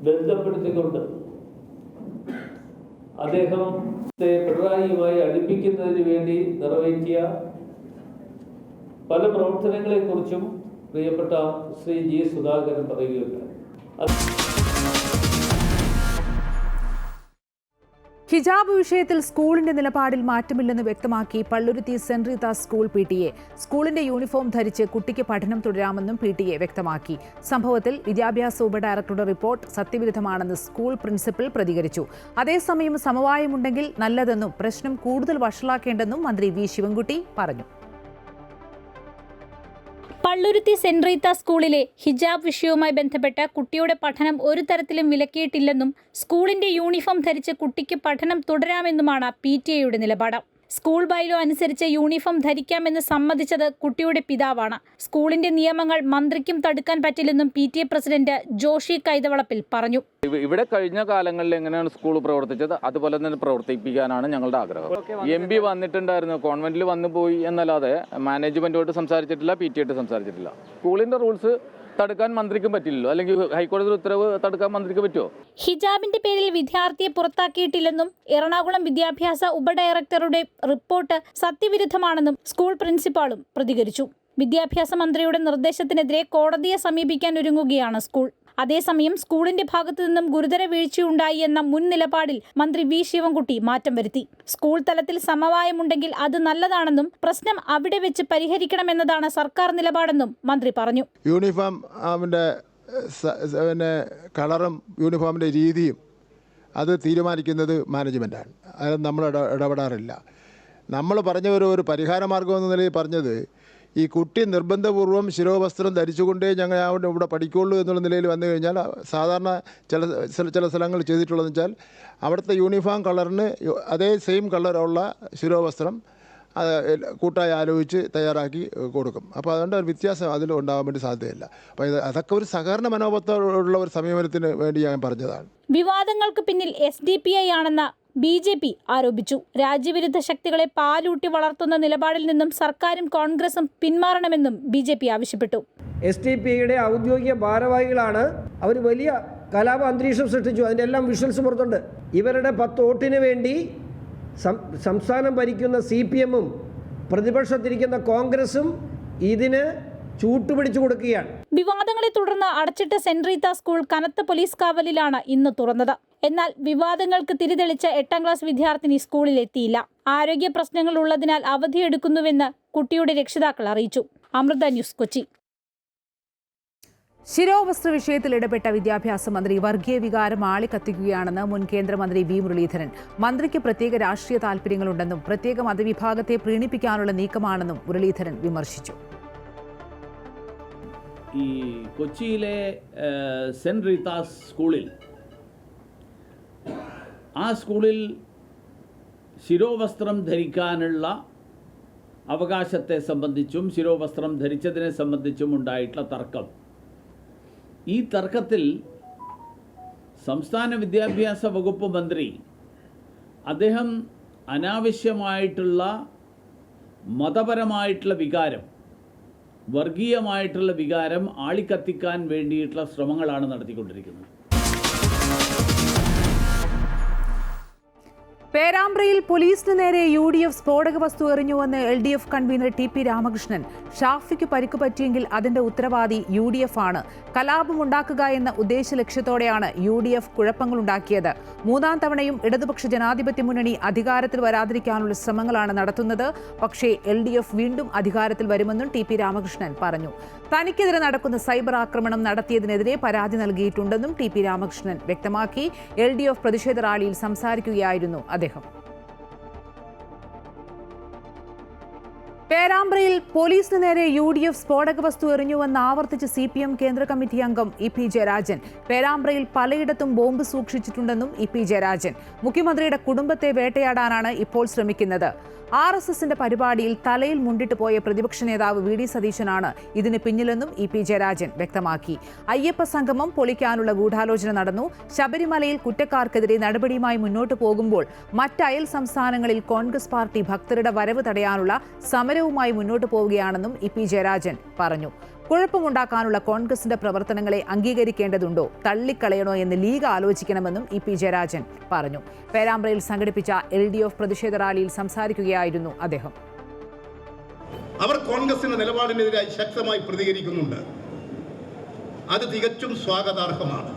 ബന്ധപ്പെടുത്തിക്കൊണ്ട് അദ്ദേഹത്തെ പിണറായിയുമായി അടുപ്പിക്കുന്നതിന് വേണ്ടി നിറവേറ്റിയ പല പ്രവർത്തനങ്ങളെക്കുറിച്ചും പ്രിയപ്പെട്ട ശ്രീ G. സുധാകരൻ പറയുകയുണ്ടായി. ഹിജാബ് വിഷയത്തിൽ സ്കൂളിന്റെ നിലപാടിൽ മാറ്റമില്ലെന്ന് വ്യക്തമാക്കി Palluruthy saint Rita's school PTA. സ്കൂളിന്റെ യൂണിഫോം ധരിച്ച് കുട്ടിക്ക് പഠനം തുടരാമെന്നും PTA വ്യക്തമാക്കി. സംഭവത്തിൽ വിദ്യാഭ്യാസ ഉപഡയറക്ടറുടെ റിപ്പോർട്ട് സത്യവിരുദ്ധമാണെന്ന് സ്കൂൾ പ്രിൻസിപ്പൽ പ്രതികരിച്ചു. അതേസമയം സമവായമുണ്ടെങ്കിൽ നല്ലതെന്നും പ്രശ്നം കൂടുതൽ വഷളാക്കേണ്ടെന്നും മന്ത്രി V. ശിവൻകുട്ടി പറഞ്ഞു. പള്ളുരുത്തി സെന്റ് റീത്ത സ്കൂളിലെ ഹിജാബ് വിഷയവുമായി ബന്ധപ്പെട്ട കുട്ടിയുടെ പഠനം ഒരു തരത്തിലും വിലക്കിയിട്ടില്ലെന്നും സ്കൂളിന്റെ യൂണിഫോം ധരിച്ച് കുട്ടിക്ക് പഠനം തുടരാമെന്നുമാണ് PTA യുടെ നിലപാട്. സ്കൂൾ ബൈലോ അനുസരിച്ച് യൂണിഫോം ധരിക്കാമെന്ന് സമ്മതിച്ചത് കുട്ടിയുടെ പിതാവാണ്. സ്കൂളിന്റെ നിയമങ്ങൾ മന്ത്രിക്കും തടുക്കാൻ പറ്റില്ലെന്നും PTA പ്രസിഡന്റ് ജോഷി കൈതവളപ്പിൽ പറഞ്ഞു. ഇവിടെ കഴിഞ്ഞ കാലങ്ങളിൽ എങ്ങനെയാണ് സ്കൂൾ പ്രവർത്തിച്ചത് അതുപോലെ തന്നെ പ്രവർത്തിപ്പിക്കാനാണ് ഞങ്ങളുടെ ആഗ്രഹം. MP വന്നിട്ടുണ്ടായിരുന്നു, കോൺവെന്റിൽ വന്നു പോയി എന്നല്ലാതെ മാനേജ്മെന്റുമായിട്ട് സംസാരിച്ചിട്ടില്ല, PTA ആയിട്ട് സംസാരിച്ചിട്ടില്ല. സ്കൂളിന്റെ റൂൾസ് തടുക്കാൻ മന്ത്രിക്കും പറ്റില്ലല്ലോ, അല്ലെങ്കിൽ ഹൈക്കോടതി ഉത്തരവ് തടുക്കാൻ മന്ത്രിക്ക് പറ്റുമോ? ഹിജാബിന്റെ പേരിൽ വിദ്യാർത്ഥിയെ പുറത്താക്കിയിട്ടില്ലെന്നും എറണാകുളം വിദ്യാഭ്യാസ ഉപഡയറക്ടറുടെ റിപ്പോർട്ട് സത്യവിരുദ്ധമാണെന്നും സ്കൂൾ പ്രിൻസിപ്പാളും പ്രതികരിച്ചു. വിദ്യാഭ്യാസ മന്ത്രിയുടെ നിർദ്ദേശത്തിനെതിരെ കോടതിയെ സമീപിക്കാൻ ഒരുങ്ങുകയാണ് സ്കൂൾ. അതേസമയം സ്കൂളിന്റെ ഭാഗത്തു നിന്നും ഗുരുതര വീഴ്ചയുണ്ടായി എന്ന മുൻ നിലപാടിൽ മന്ത്രി V ശിവൻകുട്ടി മാറ്റം വരുത്തി. സ്കൂൾ തലത്തിൽ സമവായമുണ്ടെങ്കിൽ അത് നല്ലതാണെന്നും പ്രശ്നം അവിടെ വെച്ച് പരിഹരിക്കണമെന്നതാണ് സർക്കാർ നിലപാടെന്നും മന്ത്രി പറഞ്ഞു. യൂണിഫോമിൻ്റെ കളറും യൂണിഫോമിൻ്റെ രീതിയും അത് തീരുമാനിക്കുന്നത് മാനേജ്മെൻറ്റാണ്. അത് നമ്മൾ ഇടപെടാറില്ല. നമ്മൾ പറഞ്ഞ ഒരു പരിഹാര മാർഗം എന്ന നിലയിൽ പറഞ്ഞത്, ഈ കുട്ടി നിർബന്ധപൂർവ്വം ശിരോവസ്ത്രം ധരിച്ചുകൊണ്ടേ ഞങ്ങൾ ഇവിടെ പഠിക്കുള്ളൂ എന്നുള്ള നിലയിൽ വന്നു കഴിഞ്ഞാൽ, സാധാരണ ചില സ്ഥലങ്ങൾ ചെയ്തിട്ടുള്ളതെന്ന് വെച്ചാൽ അവിടുത്തെ യൂണിഫോം കളറിന് അതേ സെയിം കളറുള്ള ശിരോവസ്ത്രം കൂട്ടായി ആലോചിച്ച് തയ്യാറാക്കി കൊടുക്കും. അപ്പോൾ അതുകൊണ്ട് ഒരു വ്യത്യാസം അതിൽ ഉണ്ടാകാൻ വേണ്ടി സാധ്യതയില്ല. അപ്പോൾ അതൊക്കെ ഒരു സഹകരണ മനോഭാവത്തോടുള്ള ഒരു സമീപനത്തിന് വേണ്ടി ഞാൻ പറഞ്ഞതാണ്. വിവാദങ്ങൾക്ക് പിന്നിൽ SDPI ആണെന്ന BJP ആരോപിച്ചു. രാജ്യവിരുദ്ധ ശക്തികളെ പാലൂട്ടി വളർത്തുന്ന നിലപാടിൽ നിന്നും സർക്കാരും കോൺഗ്രസും പിന്മാറണമെന്നും BJP ആവശ്യപ്പെട്ടു. SDPIയുടെ ഔദ്യോഗിക ഭാരവാഹികളാണ്. അവർ വലിയ കലാപ അന്തരീക്ഷം സൃഷ്ടിച്ചു. അതിൻ്റെ എല്ലാം വിഷ്വൽസ് പുറത്തുണ്ട്. ഇവരുടെ 10 വോട്ടിന് വേണ്ടി സംസ്ഥാനം ഭരിക്കുന്ന CPM-ഉം പ്രതിപക്ഷത്തിരിക്കുന്ന കോൺഗ്രസും ഇതിന് ചൂട്ടുപിടിച്ചു കൊടുക്കുകയാണ്. വിവാദങ്ങളെ തുടർന്ന് അടച്ചിട്ട സെന്റ് റീത്ത സ്കൂൾ കനത്ത പോലീസ് കാവലിലാണ് ഇന്ന് തുറന്നത്. എന്നാൽ വിവാദങ്ങൾക്ക് തിരിതെളിച്ച 8ാം ക്ലാസ് വിദ്യാർത്ഥിനി സ്കൂളിൽ എത്തിയില്ല. ആരോഗ്യ പ്രശ്നങ്ങൾ ഉള്ളതിനാൽ അവധിയെടുക്കുന്നുവെന്ന് കുട്ടിയുടെ രക്ഷിതാക്കൾ അറിയിച്ചു. അമൃത ന്യൂസ്, കൊച്ചി. ശിരോവസ്ത്ര വിഷയത്തിൽ ഇടപെട്ട വിദ്യാഭ്യാസ മന്ത്രി വർഗീയ വികാരം ആളിക്കത്തിക്കുകയാണെന്ന് മുൻ കേന്ദ്രമന്ത്രി V മുരളീധരൻ. മന്ത്രിക്ക് പ്രത്യേക രാഷ്ട്രീയ താൽപര്യങ്ങളുണ്ടെന്നും പ്രത്യേക മതവിഭാഗത്തെ പ്രീണിപ്പിക്കാനുള്ള നീക്കമാണെന്നും മുരളീധരൻ വിമർശിച്ചു. ഈ കൊച്ചിയിലെ സെന്റ് റീത്താസ് സ്കൂളിൽ, ആ സ്കൂളിൽ ശിരോവസ്ത്രം ധരിക്കാനുള്ള അവകാശത്തെ സംബന്ധിച്ചും ശിരോവസ്ത്രം ധരിച്ചതിനെ സംബന്ധിച്ചും ഉണ്ടായിട്ടുള്ള തർക്കം, ഈ തർക്കത്തിൽ സംസ്ഥാന വിദ്യാഭ്യാസ വകുപ്പ് മന്ത്രി അദ്ദേഹം അനാവശ്യമായിട്ടുള്ള മതപരമായിട്ടുള്ള വികാരം, വർഗീയമായിട്ടുള്ള വികാരം ആളിക്കത്തിക്കാൻ വേണ്ടിയിട്ടുള്ള ശ്രമങ്ങളാണ് നടത്തിക്കൊണ്ടിരിക്കുന്നത്. പേരാമ്പ്രയിൽ പോലീസിന് നേരെ UDF സ്ഫോടക വസ്തു എറിഞ്ഞുവെന്ന് LDF കൺവീനർ TP രാമകൃഷ്ണൻ. ഷാഫിക്ക് പരിക്കു പറ്റിയെങ്കിൽ അതിന്റെ ഉത്തരവാദി UDF ആണ്. കലാപമുണ്ടാക്കുക എന്ന ഉദ്ദേശ ലക്ഷ്യത്തോടെയാണ് UDF കുഴപ്പങ്ങളുണ്ടാക്കിയത്. 3ാം തവണയും ഇടതുപക്ഷ ജനാധിപത്യ മുന്നണി അധികാരത്തിൽ വരാതിരിക്കാനുള്ള ശ്രമങ്ങളാണ് നടത്തുന്നത്. പക്ഷേ LDF വീണ്ടും അധികാരത്തിൽ വരുമെന്നും TP രാമകൃഷ്ണൻ പറഞ്ഞു. തനിക്കെതിരെ നടക്കുന്ന സൈബർ ആക്രമണം നടത്തിയതിനെതിരെ പരാതി നൽകിയിട്ടുണ്ടെന്നും TP രാമകൃഷ്ണൻ വ്യക്തമാക്കി. LDF പ്രതിഷേധ റാലിയിൽ സംസാരിക്കുകയായിരുന്നു അദ്ദേഹം. പേരാമ്പ്രയിൽ പോലീസിന് നേരെ UDF സ്ഫോടക വസ്തു എറിഞ്ഞുവെന്ന് ആവർത്തിച്ച് CPM കേന്ദ്ര കമ്മിറ്റി അംഗം EP ജയരാജൻ. പേരാമ്പ്രയിൽ പലയിടത്തും ബോംബ് സൂക്ഷിച്ചിട്ടുണ്ടെന്നും EP ജയരാജൻ. മുഖ്യമന്ത്രിയുടെ കുടുംബത്തെ വേട്ടയാടാനാണ് ഇപ്പോൾ ശ്രമിക്കുന്നത്. RSSന്റെ പരിപാടിയിൽ തലയിൽ മുണ്ടിട്ട് പോയ പ്രതിപക്ഷ നേതാവ് VD സതീശനാണ് ഇതിന് പിന്നിലെന്നും EP ജയരാജൻ വ്യക്തമാക്കി. അയ്യപ്പ സംഗമം പൊളിക്കാനുള്ള ഗൂഢാലോചന നടന്നു. ശബരിമലയിൽ കുറ്റക്കാർക്കെതിരെ നടപടിയുമായി മുന്നോട്ട് പോകുമ്പോൾ മറ്റയൽ സംസ്ഥാനങ്ങളിൽ കോൺഗ്രസ് പാർട്ടി ഭക്തരുടെ വരവ് തടയാനുള്ള സമരവുമായി മുന്നോട്ട് പോവുകയാണെന്നും EP ജയരാജൻ പറഞ്ഞു. കുഴപ്പമുണ്ടാക്കാനുള്ള കോൺഗ്രസിന്റെ പ്രവർത്തനങ്ങളെ അംഗീകരിക്കേണ്ടതുണ്ടോ, തള്ളിക്കളയണോ എന്ന് ലീഗ് ആലോചിക്കണമെന്നും EP ജയരാജൻ പറഞ്ഞു. പേരാമ്പ്രയിൽ സംഘടിപ്പിച്ച LDF പ്രതിഷേധ റാലിയിൽ സംസാരിക്കുകയായിരുന്നു അദ്ദേഹം. അവർ കോൺഗ്രസിന്റെ നിലപാടിനെതിരായി ശക്തമായി പ്രതികരിക്കുന്നുണ്ട്. അത് തികച്ചും സ്വാഗതാർഹമാണ്.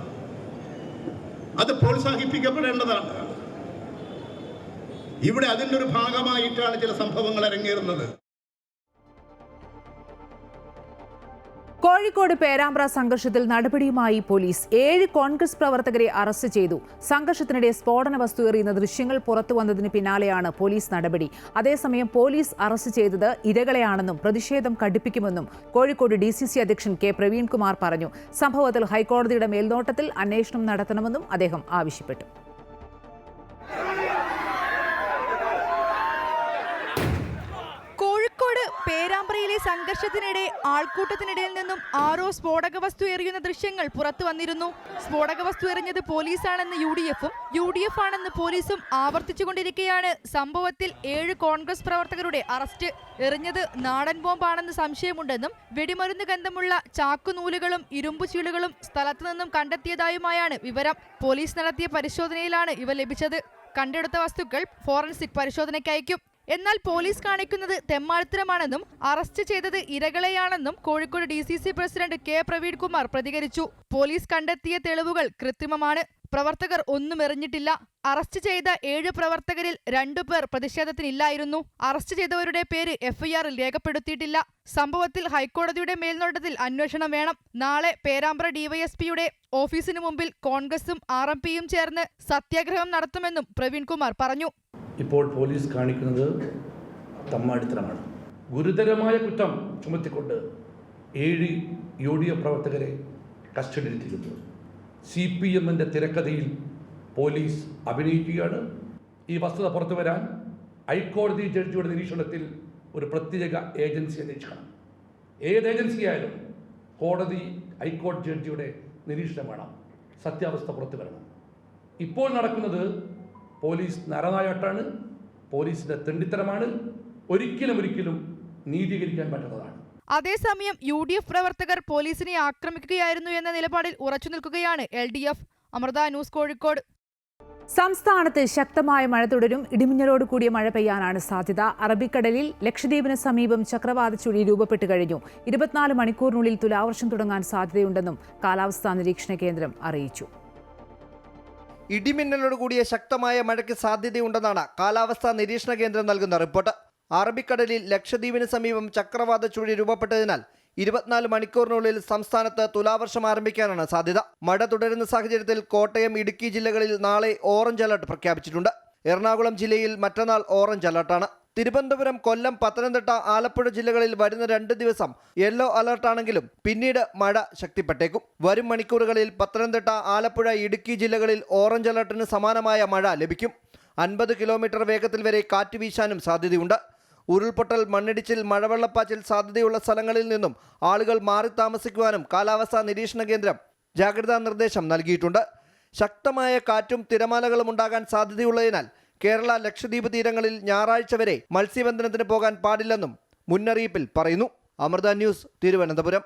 അത് പ്രോത്സാഹിപ്പിക്കപ്പെടേണ്ടതാണ്. ഇവിടെ അതിൻ്റെ ഒരു ഭാഗമായിട്ടാണ് ചില സംഭവങ്ങൾ അരങ്ങേറുന്നത്. കോഴിക്കോട് പേരാമ്പ്ര സംഘർഷത്തിൽ നടപടിയുമായി പോലീസ്. 7 കോൺഗ്രസ് പ്രവർത്തകരെ അറസ്റ്റ് ചെയ്തു. സംഘർഷത്തിനിടെ സ്ഫോടന വസ്തു എറിയുന്ന ദൃശ്യങ്ങൾ പുറത്തു വന്നതിന് പിന്നാലെയാണ് പോലീസ് നടപടി. അതേസമയം പോലീസ് അറസ്റ്റ് ചെയ്തത് ഇരകളെയാണെന്നും പ്രതിഷേധം കടുപ്പിക്കുമെന്നും കോഴിക്കോട് DCC അധ്യക്ഷൻ K പ്രവീൺകുമാർ പറഞ്ഞു. സംഭവത്തിൽ ഹൈക്കോടതിയുടെ മേൽനോട്ടത്തിൽ അന്വേഷണം നടത്തണമെന്നും അദ്ദേഹം ആവശ്യപ്പെട്ടു. സംഘർഷത്തിനിടെ ആൾക്കൂട്ടത്തിനിടയിൽ നിന്നും ആരോ സ്ഫോടക വസ്തു എറിയുന്ന ദൃശ്യങ്ങൾ പുറത്തു വന്നിരുന്നു. സ്ഫോടക വസ്തു എറിഞ്ഞത് പോലീസാണെന്ന് UDF ആണെന്ന് പോലീസും ആവർത്തിച്ചുകൊണ്ടിരിക്കെയാണ് സംഭവത്തിൽ 7 കോൺഗ്രസ് പ്രവർത്തകരുടെ അറസ്റ്റ്. എറിഞ്ഞത് നാടൻ ബോംബാണെന്ന് സംശയമുണ്ടെന്നും വെടിമരുന്ന് ഗന്ധമുള്ള ചാക്കുനൂലുകളും ഇരുമ്പു ചീളുകളും സ്ഥലത്തു നിന്നും കണ്ടെത്തിയതായുമായാണ് വിവരം. പോലീസ് നടത്തിയ പരിശോധനയിലാണ് ഇവ ലഭിച്ചത്. കണ്ടെടുത്ത വസ്തുക്കൾ ഫോറൻസിക് പരിശോധനയ്ക്ക് അയക്കും. എന്നാൽ പോലീസ് കാണിക്കുന്നത് തെമ്മാടിത്തരമാണെന്നും അറസ്റ്റ് ചെയ്തത് ഇരകളെയാണെന്നും Kozhikode DCC president K. Praveen Kumar പ്രതികരിച്ചു. പോലീസ് കണ്ടെത്തിയ തെളിവുകൾ കൃത്രിമമാണ്. പ്രവർത്തകർ ഒന്നും എറിഞ്ഞിട്ടില്ല. അറസ്റ്റ് ചെയ്ത 7 പ്രവർത്തകരിൽ 2 പേർ പ്രതിഷേധത്തിനില്ലായിരുന്നു. അറസ്റ്റ് ചെയ്തവരുടെ പേര് FIR-ൽ രേഖപ്പെടുത്തിയിട്ടില്ല. സംഭവത്തിൽ ഹൈക്കോടതിയുടെ മേൽനോട്ടത്തിൽ അന്വേഷണം വേണം. നാളെ പേരാമ്പ്ര DYSP-യുടെ ഓഫീസിനു മുമ്പിൽ കോൺഗ്രസും RMPയും ചേർന്ന് സത്യാഗ്രഹം നടത്തുമെന്നും പ്രവീൺ കുമാർ പറഞ്ഞു. ഇപ്പോൾ പോലീസ് കാണിക്കുന്നത് തമ്മാടിത്തരമാണ്. ഗുരുതരമായ കുറ്റം ചുമത്തിക്കൊണ്ട് 7 UDF പ്രവർത്തകരെ കസ്റ്റഡിയിലെത്തിക്കുന്നു. CPM-ന്റെ തിരക്കഥയിൽ പോലീസ് അഭിനയിക്കുകയാണ്. ഈ വസ്തുത പുറത്തു വരാൻ ഹൈക്കോടതി ജഡ്ജിയുടെ നിരീക്ഷണത്തിൽ ഒരു പ്രത്യേക ഏജൻസി അന്വേഷിക്കണം. ഏത് ഏജൻസിയായാലും കോടതി ഹൈക്കോടതി ജഡ്ജിയുടെ നിരീക്ഷണം വേണം. സത്യാവസ്ഥ പുറത്തു വരണം. ഇപ്പോൾ നടക്കുന്നത് പോലീസ് നരനായാട്ടാണ്, പോലീസിന്റെ തെണ്ടിത്തരമാണ്. ഒരിക്കലും നീതീകരിക്കാൻ പറ്റുന്നതാണ്. അതേസമയം UDF പ്രവർത്തകർ പോലീസിനെ ആക്രമിക്കുകയായിരുന്നു എന്ന നിലപാടിൽ ഉറച്ചു നിൽക്കുകയാണ് LDF. അമൃത ന്യൂസ്, കോഴിക്കോട്. സംസ്ഥാനത്ത് ശക്തമായ മഴ തുടരും. ഇടിമിന്നലോട് കൂടിയ മഴ പെയ്യാനാണ് സാധ്യത. അറബിക്കടലിൽ ലക്ഷദ്വീപിന് സമീപം ചക്രവാത ചുഴി രൂപപ്പെട്ട് കഴിഞ്ഞു. 24 മണിക്കൂറിനുള്ളിൽ തുലാവർഷം തുടങ്ങാൻ സാധ്യതയുണ്ടെന്നും കാലാവസ്ഥാ നിരീക്ഷണ കേന്ദ്രം അറിയിച്ചു. ഇടിമിന്നലോട് കൂടിയ ശക്തമായ മഴയ്ക്ക് സാധ്യതയുണ്ടെന്നാണ് കാലാവസ്ഥാ നിരീക്ഷണ കേന്ദ്രം നൽകുന്ന റിപ്പോർട്ട്. അറബിക്കടലിൽ ലക്ഷദ്വീപിന് സമീപം ചക്രവാത ചുഴി രൂപപ്പെട്ടതിനാൽ 24 മണിക്കൂറിനുള്ളിൽ സംസ്ഥാനത്ത് തുലാവർഷം ആരംഭിക്കാനാണ് സാധ്യത. മഴ തുടരുന്ന സാഹചര്യത്തിൽ കോട്ടയം, ഇടുക്കി ജില്ലകളിൽ നാളെ ഓറഞ്ച് അലർട്ട് പ്രഖ്യാപിച്ചിട്ടുണ്ട്. എറണാകുളം ജില്ലയിൽ മറ്റന്നാൾ ഓറഞ്ച് അലർട്ടാണ്. തിരുവനന്തപുരം, കൊല്ലം, പത്തനംതിട്ട, ആലപ്പുഴ ജില്ലകളിൽ വരുന്ന 2 ദിവസം യെല്ലോ അലർട്ടാണെങ്കിലും പിന്നീട് മഴ ശക്തിപ്പെട്ടേക്കും. വരും മണിക്കൂറുകളിൽ പത്തനംതിട്ട, ആലപ്പുഴ, ഇടുക്കി ജില്ലകളിൽ ഓറഞ്ച് അലർട്ടിന് സമാനമായ മഴ ലഭിക്കും. 50 കിലോമീറ്റർ വേഗത്തിൽ വരെ കാറ്റ് വീശാനും സാധ്യതയുണ്ട്. ഉരുൾപൊട്ടൽ, മണ്ണിടിച്ചിൽ, മഴവെള്ളപ്പാച്ചിൽ സാധ്യതയുള്ള സ്ഥലങ്ങളിൽ നിന്നും ആളുകൾ മാറി താമസിക്കുവാനും കാലാവസ്ഥാ നിരീക്ഷണ കേന്ദ്രം ജാഗ്രതാ നിർദ്ദേശം നൽകിയിട്ടുണ്ട്. ശക്തമായ കാറ്റും തിരമാലകളും ഉണ്ടാകാൻ സാധ്യതയുള്ളതിനാൽ കേരള, ലക്ഷദ്വീപ് തീരങ്ങളിൽ ഞായറാഴ്ച വരെ മത്സ്യബന്ധനത്തിന് പോകാൻ പാടില്ലെന്നും മുന്നറിയിപ്പിൽ പറയുന്നു. അമൃത ന്യൂസ്, തിരുവനന്തപുരം.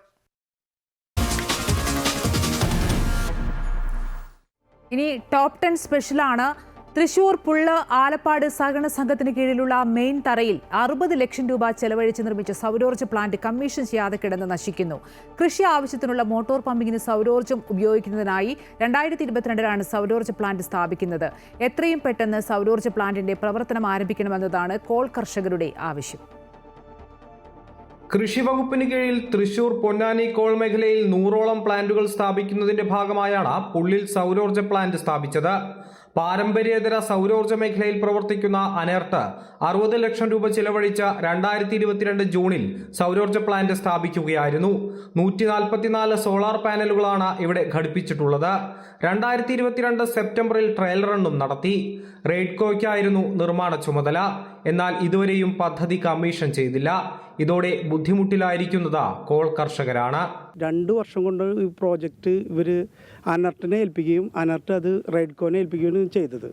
ഇനി ടോപ്പ് 10 സ്പെഷ്യലാണ്. തൃശൂർ പുള്ള് ആലപ്പാട് സഹകരണ സംഘത്തിന് കീഴിലുള്ള മെയിൻ തറയിൽ 60 ലക്ഷം രൂപ ചെലവഴിച്ച് നിർമ്മിച്ച സൗരോർജ്ജ പ്ലാന്റ് കമ്മീഷൻ ചെയ്യാതെ കിടന്ന് നശിക്കുന്നു. കൃഷി ആവശ്യത്തിനുള്ള മോട്ടോർ പമ്പിങ്ങിന് സൗരോർജ്ജം ഉപയോഗിക്കുന്നതിനായി 2022 സൗരോർജ്ജ പ്ലാന്റ് സ്ഥാപിക്കുന്നത്. എത്രയും പെട്ടെന്ന് സൗരോർജ്ജ പ്ലാന്റിന്റെ പ്രവർത്തനം ആരംഭിക്കണമെന്നതാണ് കോൾ കർഷകരുടെ ആവശ്യം. കൃഷി വകുപ്പിന് കീഴിൽ തൃശൂർ, പൊന്നാനി, കോൾ മേഖലയിൽ 100ഓളം പ്ലാന്റുകൾ സ്ഥാപിക്കുന്നതിന്റെ ഭാഗമായാണ് പുള്ളിൽ സൗരോർജ്ജ പ്ലാന്റ് സ്ഥാപിച്ചത്. പാരമ്പര്യേതര സൗരോർജ്ജ മേഖലയിൽ പ്രവർത്തിക്കുന്ന അനേർട്ട് 60 ലക്ഷം രൂപ ചിലവഴിച്ച് 2022 ജൂണിൽ സൗരോർജ്ജ പ്ലാന്റ് സ്ഥാപിക്കുകയായിരുന്നു. 144 സോളാർ പാനലുകളാണ് ഇവിടെ ഘടിപ്പിച്ചിട്ടുള്ളത്. 2022 സെപ്റ്റംബറിൽ ട്രയൽ റണ്ണും നടത്തി. റെയ്ഡ്കോയ്ക്കായിരുന്നു നിർമ്മാണ ചുമതല. എന്നാൽ ഇതുവരെയും പദ്ധതി കമ്മീഷൻ ചെയ്തില്ല. ഇതോടെ ബുദ്ധിമുട്ടിലായിരിക്കുന്നത് കോൾ കർഷകരാണ്. 2 വർഷം കൊണ്ട് ഈ പ്രോജക്റ്റ് ഇവർ അനർട്ടിനെ ഏൽപ്പിക്കുകയും അനർട്ട് അത് റെയ്ഡ്കോനെ ഏൽപ്പിക്കുകയും ചെയ്തത്.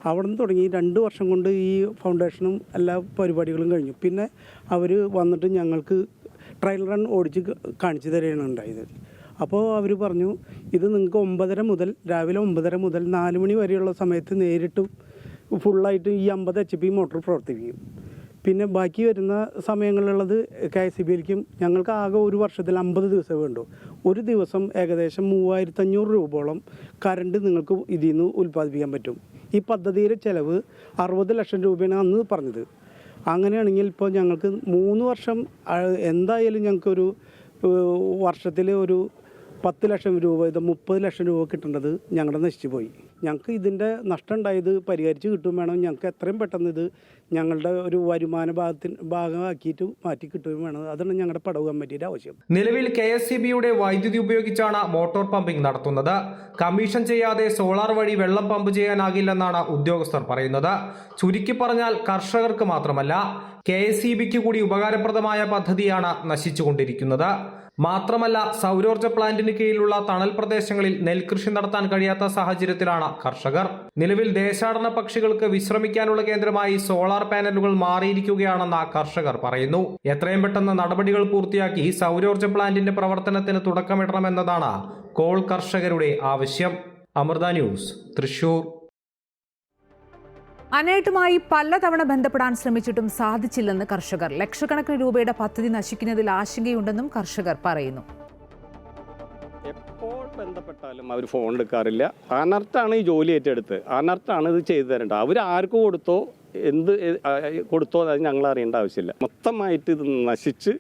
അവിടെ നിന്ന് തുടങ്ങി 2 വർഷം കൊണ്ട് ഈ ഫൗണ്ടേഷനും എല്ലാ പരിപാടികളും കഴിഞ്ഞു. പിന്നെ അവർ വന്നിട്ട് ഞങ്ങൾക്ക് ട്രയൽ റൺ ഓടിച്ച് കാണിച്ചു തരികയാണ് ഉണ്ടായത്. അപ്പോൾ അവർ പറഞ്ഞു, ഇത് നിങ്ങൾക്ക് 9:30 മുതൽ രാവിലെ 9:30 മുതൽ 4 മണി വരെയുള്ള സമയത്ത് നേരിട്ട് ഫുള്ളായിട്ട് ഈ 50 HP മോട്ടോർ പ്രവർത്തിപ്പിക്കും. പിന്നെ ബാക്കി വരുന്ന സമയങ്ങളിലുള്ളത് KSEBിയിലേക്കും. ഞങ്ങൾക്ക് ആകെ ഒരു വർഷത്തിൽ 50 ദിവസം വേണ്ടു. ഒരു ദിവസം ഏകദേശം 3500 രൂപയോളം കറണ്ട് നിങ്ങൾക്ക് ഇതിൽ നിന്ന് ഉൽപ്പാദിപ്പിക്കാൻ പറ്റും. ഈ പദ്ധതിയുടെ ചിലവ് 60 ലക്ഷം രൂപയാണ് അന്ന് പറഞ്ഞത്. അങ്ങനെയാണെങ്കിൽ ഇപ്പോൾ ഞങ്ങൾക്ക് 3 വർഷം എന്തായാലും ഞങ്ങൾക്കൊരു വർഷത്തിൽ ഒരു 10 ലക്ഷം രൂപ, ഇത് 30 ലക്ഷം രൂപ കിട്ടേണ്ടത് ഞങ്ങളുടെ നശിച്ചു പോയി. ഞങ്ങൾക്ക് ഇതിൻ്റെ നഷ്ടം ഉണ്ടായത് പരിഹരിച്ച് കിട്ടും വേണം. ഞങ്ങൾക്ക് എത്രയും പെട്ടെന്ന് ഇത് ഞങ്ങളുടെ ഒരു വരുമാന ഭാഗമാക്കിയിട്ട് മാറ്റി കിട്ടുകയും വേണം. അതാണ് ഞങ്ങളുടെ പടവ് കമ്മിറ്റിയുടെ ആവശ്യം. നിലവിൽ KSEBിയുടെ വൈദ്യുതി ഉപയോഗിച്ചാണ് മോട്ടോർ പമ്പിംഗ് നടത്തുന്നത്. കമ്മീഷൻ ചെയ്യാതെ സോളാർ വഴി വെള്ളം പമ്പ് ചെയ്യാനാകില്ലെന്നാണ് ഉദ്യോഗസ്ഥർ പറയുന്നത്. ചുരുക്കി പറഞ്ഞാൽ കർഷകർക്ക് മാത്രമല്ല KSEBക്ക് കൂടി ഉപകാരപ്രദമായ പദ്ധതിയാണ് നശിച്ചുകൊണ്ടിരിക്കുന്നത്. മാത്രമല്ല, സൗരോർജ്ജ പ്ലാന്റിന് കീഴിലുള്ള തണൽ പ്രദേശങ്ങളിൽ നെൽകൃഷി നടത്താൻ കഴിയാത്ത സാഹചര്യത്തിലാണ് കർഷകർ. നിലവിൽ ദേശാടന പക്ഷികൾക്ക് വിശ്രമിക്കാനുള്ള കേന്ദ്രമായി സോളാർ പാനലുകൾ മാറിയിരിക്കുകയാണെന്ന് കർഷകർ പറയുന്നു. എത്രയും പെട്ടെന്ന് നടപടികൾ പൂർത്തിയാക്കി സൗരോർജ്ജ പ്ലാന്റിന്റെ പ്രവർത്തനത്തിന് തുടക്കമിടണമെന്നതാണ് കോൾ കർഷകരുടെ ആവശ്യം. അമൃത ന്യൂസ്, തൃശൂർ. അനേട്ടുമായി പലതവണ ബന്ധപ്പെടാൻ ശ്രമിച്ചിട്ടും സാധിച്ചില്ലെന്ന് കർഷകർ. ലക്ഷക്കണക്കിന് രൂപയുടെ പദ്ധതി നശിക്കുന്നതിൽ ആശങ്കയുണ്ടെന്നും കർഷകർ പറയുന്നു. എപ്പോൾ ബന്ധപ്പെട്ടാലും അവർ ഫോൺ എടുക്കാറില്ല. അനർട്ടാണ് ഈ ജോലി ഏറ്റെടുത്ത്, അനർട്ടാണ് ഇത് ചെയ്തു തരേണ്ടത്. അവർ ആർക്ക് കൊടുത്തോ എന്ത് കൊടുത്തോ അത് ഞങ്ങൾ അറിയേണ്ട ആവശ്യമില്ല. മൊത്തമായിട്ട് ഇത് നശിച്ച്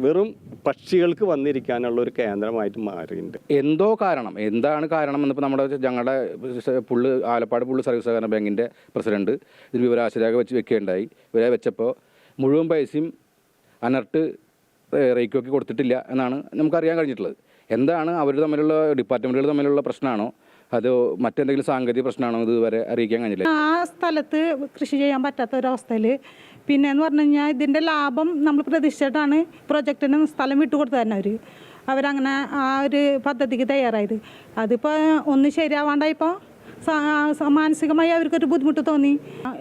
വെറും പക്ഷികൾക്ക് വന്നിരിക്കാനുള്ള ഒരു കേന്ദ്രമായിട്ട് മാറിയിട്ടുണ്ട്. എന്തോ കാരണം, എന്താണ് കാരണം എന്നിപ്പോൾ ഞങ്ങളുടെ ആലപ്പാട് പുള്ള് സർവീസ് സഹകരണ ബാങ്കിൻ്റെ പ്രസിഡന്റ് ഇതിന് വിവരാശരേഖ വെക്കുകയുണ്ടായി. ഇവരെ വെച്ചപ്പോൾ മുഴുവൻ പൈസയും അനർട്ട് റേക്കോക്ക് കൊടുത്തിട്ടില്ല എന്നാണ് നമുക്കറിയാൻ കഴിഞ്ഞിട്ടുള്ളത്. എന്താണ് അവർ തമ്മിലുള്ള ഡിപ്പാർട്ട്മെൻറ്റുകൾ തമ്മിലുള്ള പ്രശ്നമാണോ അതോ മറ്റെന്തെങ്കിലും സാങ്കേതിക പ്രശ്നമാണോ ഇതുവരെ അറിയിക്കാൻ കഴിഞ്ഞില്ല. ആ സ്ഥലത്ത് കൃഷി ചെയ്യാൻ പറ്റാത്ത ഒരവസ്ഥയിൽ പിന്നെയെന്ന് പറഞ്ഞു കഴിഞ്ഞാൽ ഇതിൻ്റെ ലാഭം നമ്മൾ പ്രതീക്ഷിച്ചിട്ടാണ് പ്രൊജക്റ്റിന് സ്ഥലം വിട്ടുകൊടുത്തു തന്നെ അവരങ്ങനെ ആ ഒരു പദ്ധതിക്ക് തയ്യാറായത്. അതിപ്പോൾ ഒന്നും ശരിയാവാണ്ടായിപ്പോൾ മാനസികമായി അവർക്കൊരു ബുദ്ധിമുട്ട് തോന്നി.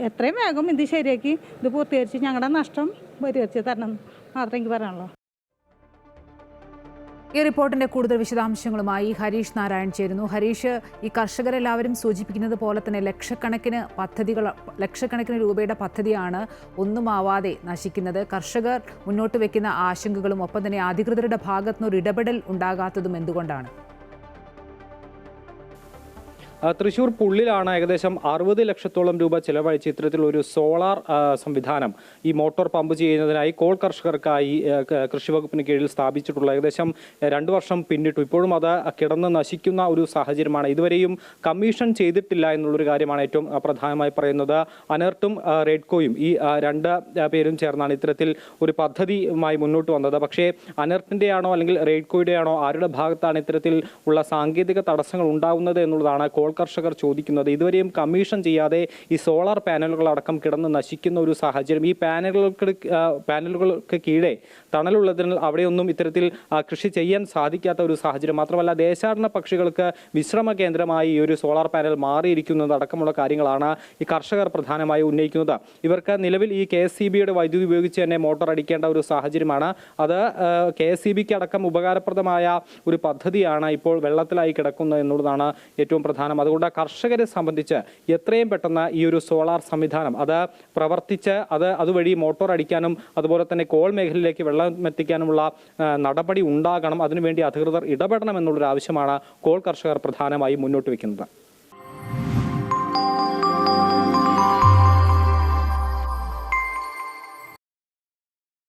എത്രയും വേഗം ഇത് ശരിയാക്കി ഇത് പൂർത്തീകരിച്ച് ഞങ്ങളുടെ നഷ്ടം പരിഹരിച്ച് തരണം മാത്രമേ എനിക്ക് പറയാനുള്ളൂ. ഈ റിപ്പോർട്ടിന്റെ കൂടുതൽ വിശദാംശങ്ങളുമായി ഹരീഷ് നാരായൺ ചേരുന്നു. ഹരീഷ്, ഈ കർഷകരെല്ലാവരും സൂചിപ്പിക്കുന്നത് പോലെ തന്നെ ലക്ഷക്കണക്കിന് രൂപയുടെ പദ്ധതിയാണ് ഒന്നുമാവാതെ നശിക്കുന്നത്. കർഷകർ മുന്നോട്ട് വെക്കുന്ന ആശങ്കകളും ഒപ്പം തന്നെ അധികൃതരുടെ ഭാഗത്തുനിന്ന് ഒരു ഇടപെടൽ ഉണ്ടാകാത്തതും എന്തുകൊണ്ടാണ്? തൃശ്ശൂർ പുള്ളിലാണ് ഏകദേശം 60 ലക്ഷത്തോളം രൂപ ചിലവഴിച്ച് ഇത്തരത്തിലൊരു സോളാർ സംവിധാനം ഈ മോട്ടോർ പമ്പ് ചെയ്യുന്നതിനായി കോൾ കർഷകർക്കായി കൃഷി വകുപ്പിന് കീഴിൽ സ്ഥാപിച്ചിട്ടുള്ള ഏകദേശം 2 വർഷം പിന്നിട്ടു. ഇപ്പോഴും അത് കിടന്ന് നശിക്കുന്ന ഒരു സാഹചര്യമാണ്. ഇതുവരെയും കമ്മീഷൻ ചെയ്തിട്ടില്ല എന്നുള്ളൊരു കാര്യമാണ് ഏറ്റവും പ്രധാനമായി പറയുന്നത്. അനർട്ടും റെഡ്കോയും ഈ 2 പേരും ചേർന്നാണ് ഇത്തരത്തിൽ ഒരു പദ്ധതിയുമായി മുന്നോട്ട് വന്നത്. പക്ഷേ അനർട്ടിൻ്റെയാണോ അല്ലെങ്കിൽ റെഡ്കോയുടെയാണോ ആരുടെ ഭാഗത്താണ് ഇത്തരത്തിൽ ഉള്ള സാങ്കേതിക തടസ്സങ്ങൾ ഉണ്ടാകുന്നത് എന്നുള്ളതാണ് കോൾ കർഷകർ ചോദിക്കുന്നത്. ഇതുവരെയും കമ്മീഷൻ ചെയ്യാതെ ഈ സോളാർ പാനലുകളടക്കം കിടന്ന് നശിക്കുന്ന ഒരു സാഹചര്യം. ഈ പാനലുകൾക്ക് കീഴെ തണലുള്ളതിനാൽ അവിടെയൊന്നും ഇത്തരത്തിൽ കൃഷി ചെയ്യാൻ സാധിക്കാത്ത ഒരു സാഹചര്യം. മാത്രമല്ല, ദേശാടന പക്ഷികൾക്ക് വിശ്രമ കേന്ദ്രമായി ഈ ഒരു സോളാർ പാനൽ മാറിയിരിക്കുന്നത് അടക്കമുള്ള കാര്യങ്ങളാണ് ഈ കർഷകർ പ്രധാനമായി ഉന്നയിക്കുന്നത്. ഇവർക്ക് നിലവിൽ ഈ KSEBയുടെ വൈദ്യുതി ഉപയോഗിച്ച് തന്നെ മോട്ടോർ അടിക്കേണ്ട ഒരു സാഹചര്യമാണ്. അത് KSEBക്ക് അടക്കം ഉപകാരപ്രദമായ ഒരു പദ്ധതിയാണ് ഇപ്പോൾ വെള്ളത്തിലായി കിടക്കുന്നത് എന്നുള്ളതാണ് ഏറ്റവും പ്രധാനം. അതുകൊണ്ട് കർഷകരെ സംബന്ധിച്ച് എത്രയും പെട്ടെന്ന് ഈ ഒരു സോളാർ സംവിധാനം അത് പ്രവർത്തിച്ച് അതുവഴി മോട്ടോർ അടിക്കാനും അതുപോലെ തന്നെ കോൾ മേഖലയിലേക്ക് വെള്ളം എത്തിക്കാനുമുള്ള നടപടി ഉണ്ടാകണം. അതിനുവേണ്ടി അധികൃതർ ഇടപെടണം എന്നുള്ളൊരു ആവശ്യമാണ് കോൾ കർഷകർ പ്രധാനമായും മുന്നോട്ട് വയ്ക്കുന്നത്.